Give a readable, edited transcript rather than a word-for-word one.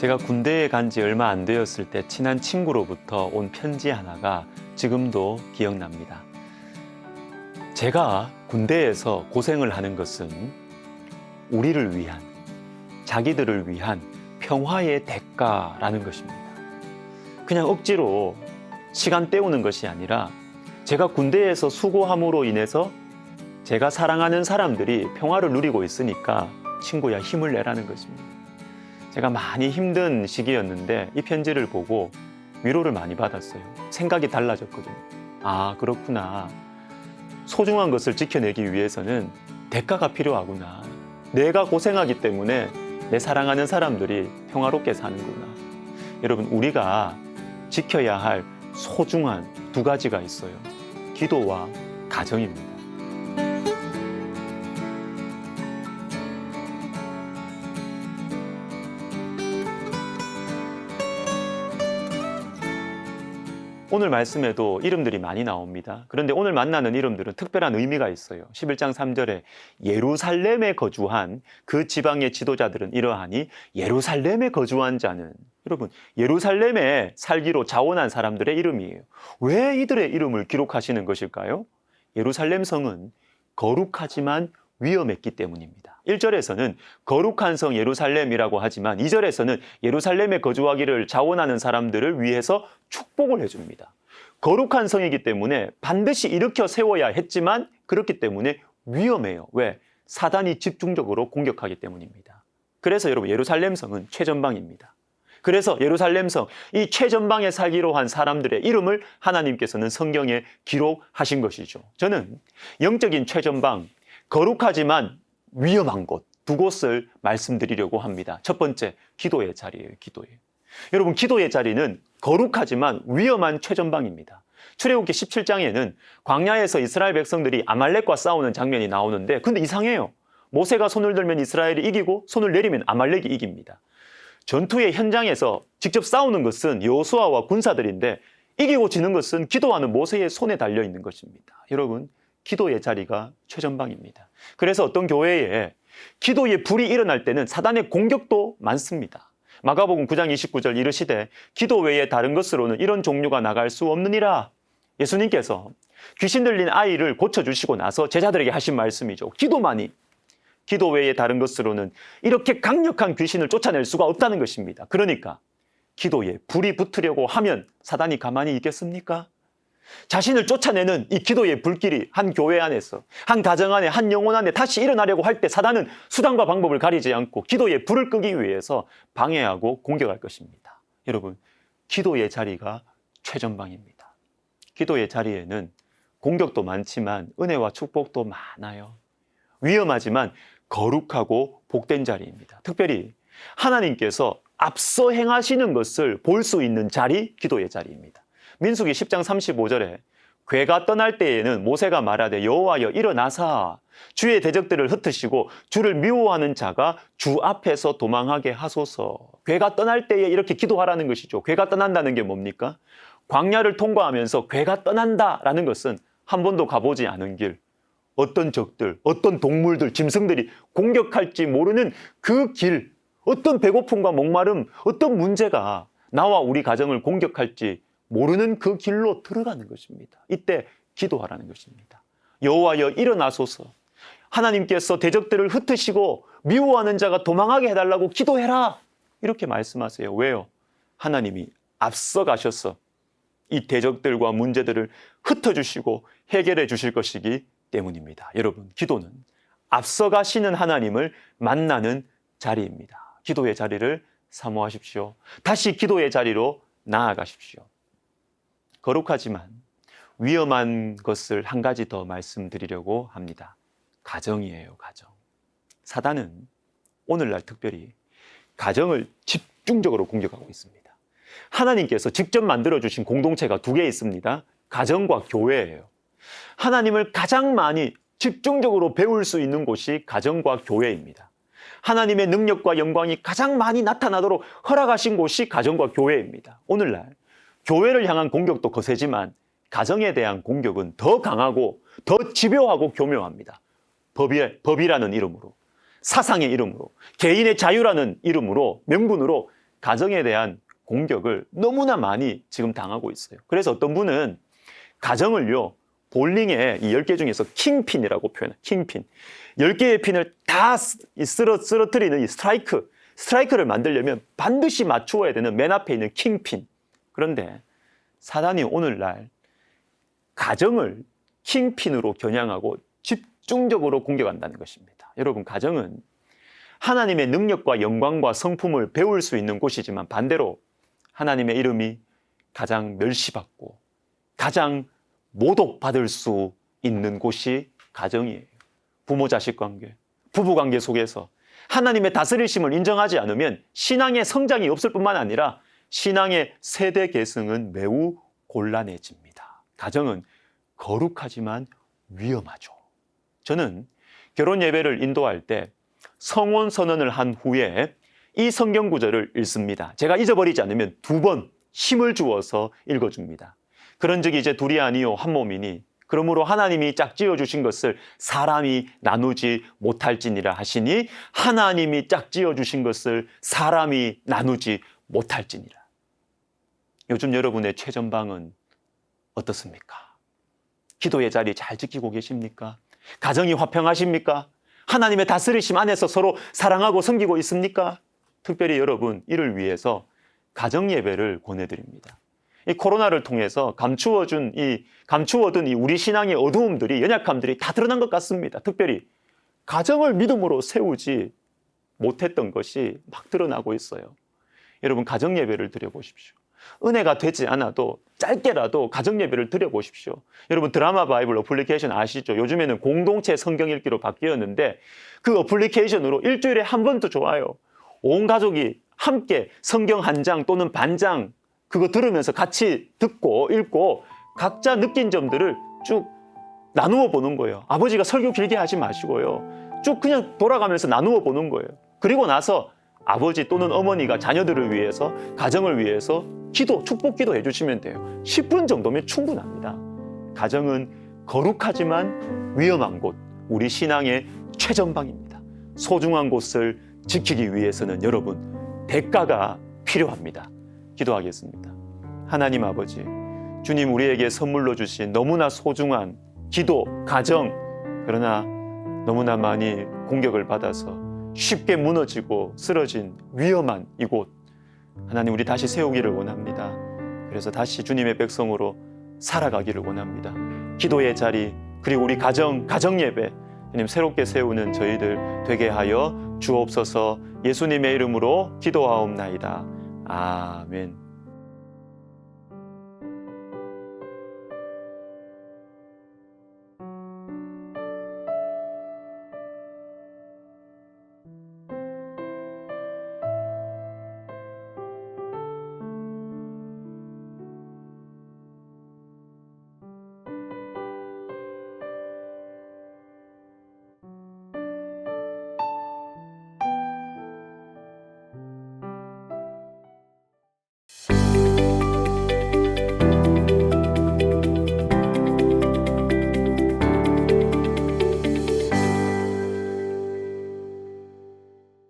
제가 군대에 간 지 얼마 안 되었을 때 친한 친구로부터 온 편지 하나가 지금도 기억납니다. 제가 군대에서 고생을 하는 것은 우리를 위한, 자기들을 위한 평화의 대가라는 것입니다. 그냥 억지로 시간 때우는 것이 아니라 제가 군대에서 수고함으로 인해서 제가 사랑하는 사람들이 평화를 누리고 있으니까 친구야 힘을 내라는 것입니다. 제가 많이 힘든 시기였는데 이 편지를 보고 위로를 많이 받았어요. 생각이 달라졌거든요. 아, 그렇구나. 소중한 것을 지켜내기 위해서는 대가가 필요하구나. 내가 고생하기 때문에 내 사랑하는 사람들이 평화롭게 사는구나. 여러분, 우리가 지켜야 할 소중한 두 가지가 있어요. 기도와 가정입니다. 오늘 말씀에도 이름들이 많이 나옵니다. 그런데 오늘 만나는 이름들은 특별한 의미가 있어요. 11장 3절에 예루살렘에 거주한 그 지방의 지도자들은 이러하니 예루살렘에 거주한 자는, 여러분, 예루살렘에 살기로 자원한 사람들의 이름이에요. 왜 이들의 이름을 기록하시는 것일까요? 예루살렘 성은 거룩하지만 위험했기 때문입니다. 1절에서는 거룩한 성 예루살렘이라고 하지만 2절에서는 예루살렘에 거주하기를 자원하는 사람들을 위해서 축복을 해줍니다. 거룩한 성이기 때문에 반드시 일으켜 세워야 했지만 그렇기 때문에 위험해요. 왜? 사단이 집중적으로 공격하기 때문입니다. 그래서 여러분, 예루살렘 성은 최전방입니다. 그래서 예루살렘 성, 이 최전방에 살기로 한 사람들의 이름을 하나님께서는 성경에 기록하신 것이죠. 저는 영적인 최전방, 거룩하지만 위험한 곳, 두 곳을 말씀드리려고 합니다. 첫 번째, 기도의 자리예요. 기도예요. 여러분, 기도의 자리는 거룩하지만 위험한 최전방입니다. 출애굽기 17장에는 광야에서 이스라엘 백성들이 아말렉과 싸우는 장면이 나오는데, 근데 이상해요. 모세가 손을 들면 이스라엘이 이기고 손을 내리면 아말렉이 이깁니다. 전투의 현장에서 직접 싸우는 것은 여호수아와 군사들인데 이기고 지는 것은 기도하는 모세의 손에 달려 있는 것입니다. 여러분, 기도의 자리가 최전방입니다. 그래서 어떤 교회에 기도의 불이 일어날 때는 사단의 공격도 많습니다. 마가복음 9장 29절 이르시되 기도 외에 다른 것으로는 이런 종류가 나갈 수 없느니라. 예수님께서 귀신 들린 아이를 고쳐주시고 나서 제자들에게 하신 말씀이죠. 기도만이, 기도 외에 다른 것으로는 이렇게 강력한 귀신을 쫓아낼 수가 없다는 것입니다. 그러니까 기도에 불이 붙으려고 하면 사단이 가만히 있겠습니까? 자신을 쫓아내는 이 기도의 불길이 한 교회 안에서, 한 가정 안에, 한 영혼 안에 다시 일어나려고 할 때 사단은 수단과 방법을 가리지 않고 기도의 불을 끄기 위해서 방해하고 공격할 것입니다. 여러분, 기도의 자리가 최전방입니다. 기도의 자리에는 공격도 많지만 은혜와 축복도 많아요. 위험하지만 거룩하고 복된 자리입니다. 특별히 하나님께서 앞서 행하시는 것을 볼 수 있는 자리, 기도의 자리입니다. 민수기 10장 35절에 괴가 떠날 때에는 모세가 말하되 여호와여 일어나사 주의 대적들을 흩으시고 주를 미워하는 자가 주 앞에서 도망하게 하소서. 괴가 떠날 때에 이렇게 기도하라는 것이죠. 괴가 떠난다는 게 뭡니까? 광야를 통과하면서 괴가 떠난다라는 것은 한 번도 가보지 않은 길, 어떤 적들, 어떤 동물들, 짐승들이 공격할지 모르는 그 길, 어떤 배고픔과 목마름, 어떤 문제가 나와 우리 가정을 공격할지 모르는 그 길로 들어가는 것입니다. 이때 기도하라는 것입니다. 여호와여 일어나소서. 하나님께서 대적들을 흩으시고 미워하는 자가 도망하게 해달라고 기도해라. 이렇게 말씀하세요. 왜요? 하나님이 앞서 가셔서 이 대적들과 문제들을 흩어주시고 해결해 주실 것이기 때문입니다. 여러분, 기도는 앞서 가시는 하나님을 만나는 자리입니다. 기도의 자리를 사모하십시오. 다시 기도의 자리로 나아가십시오. 거룩하지만 위험한 것을 한 가지 더 말씀드리려고 합니다. 가정이에요, 가정. 사단은 오늘날 특별히 가정을 집중적으로 공격하고 있습니다. 하나님께서 직접 만들어주신 공동체가 두 개 있습니다. 가정과 교회예요. 하나님을 가장 많이 집중적으로 배울 수 있는 곳이 가정과 교회입니다. 하나님의 능력과 영광이 가장 많이 나타나도록 허락하신 곳이 가정과 교회입니다. 오늘날 교회를 향한 공격도 거세지만 가정에 대한 공격은 더 강하고 더 집요하고 교묘합니다. 법이라는 이름으로, 사상의 이름으로, 개인의 자유라는 이름으로, 명분으로 가정에 대한 공격을 너무나 많이 지금 당하고 있어요. 그래서 어떤 분은 가정을요, 볼링의 이 10개 중에서 킹핀이라고 표현해요. 킹핀. 10개의 핀을 다 쓰러뜨리는 이 스트라이크를 만들려면 반드시 맞추어야 되는 맨 앞에 있는 킹핀. 그런데 사단이 오늘날 가정을 킹핀으로 겨냥하고 집중적으로 공격한다는 것입니다. 여러분, 가정은 하나님의 능력과 영광과 성품을 배울 수 있는 곳이지만 반대로 하나님의 이름이 가장 멸시받고 가장 모독받을 수 있는 곳이 가정이에요. 부모 자식 관계, 부부 관계 속에서 하나님의 다스리심을 인정하지 않으면 신앙의 성장이 없을 뿐만 아니라 신앙의 세대 계승은 매우 곤란해집니다. 가정은 거룩하지만 위험하죠. 저는 결혼 예배를 인도할 때 성혼 선언을 한 후에 이 성경 구절을 읽습니다. 제가 잊어버리지 않으면 2번 힘을 주어서 읽어줍니다. 그런즉 이제 둘이 아니요 한 몸이니 그러므로 하나님이 짝지어 주신 것을 사람이 나누지 못할지니라 하시니 하나님이 짝지어 주신 것을 사람이 나누지 못할지니라. 요즘 여러분의 최전방은 어떻습니까? 기도의 자리 잘 지키고 계십니까? 가정이 화평하십니까? 하나님의 다스리심 안에서 서로 사랑하고 섬기고 있습니까? 특별히 여러분, 이를 위해서 가정 예배를 권해드립니다. 이 코로나를 통해서 감추어둔 이 우리 신앙의 어두움들이, 연약함들이 다 드러난 것 같습니다. 특별히 가정을 믿음으로 세우지 못했던 것이 막 드러나고 있어요. 여러분, 가정 예배를 드려보십시오. 은혜가 되지 않아도 짧게라도 가정 예배를 드려보십시오. 여러분, 드라마 바이블 어플리케이션 아시죠? 요즘에는 공동체 성경 읽기로 바뀌었는데 그 어플리케이션으로 일주일에 한 번도 좋아요. 온 가족이 함께 성경 한 장 또는 반장 그거 들으면서 같이 듣고 읽고 각자 느낀 점들을 쭉 나누어 보는 거예요. 아버지가 설교 길게 하지 마시고요. 쭉 그냥 돌아가면서 나누어 보는 거예요. 그리고 나서 아버지 또는 어머니가 자녀들을 위해서, 가정을 위해서 축복 기도 해주시면 돼요. 10분 정도면 충분합니다. 가정은 거룩하지만 위험한 곳, 우리 신앙의 최전방입니다. 소중한 곳을 지키기 위해서는 여러분, 대가가 필요합니다. 기도하겠습니다. 하나님 아버지, 주님 우리에게 선물로 주신 너무나 소중한 기도, 가정, 그러나 너무나 많이 공격을 받아서 쉽게 무너지고 쓰러진 위험한 이곳, 하나님 우리 다시 세우기를 원합니다. 그래서 다시 주님의 백성으로 살아가기를 원합니다. 기도의 자리, 그리고 우리 가정 예배, 주님 새롭게 세우는 저희들 되게 하여 주옵소서. 예수님의 이름으로 기도하옵나이다. 아멘.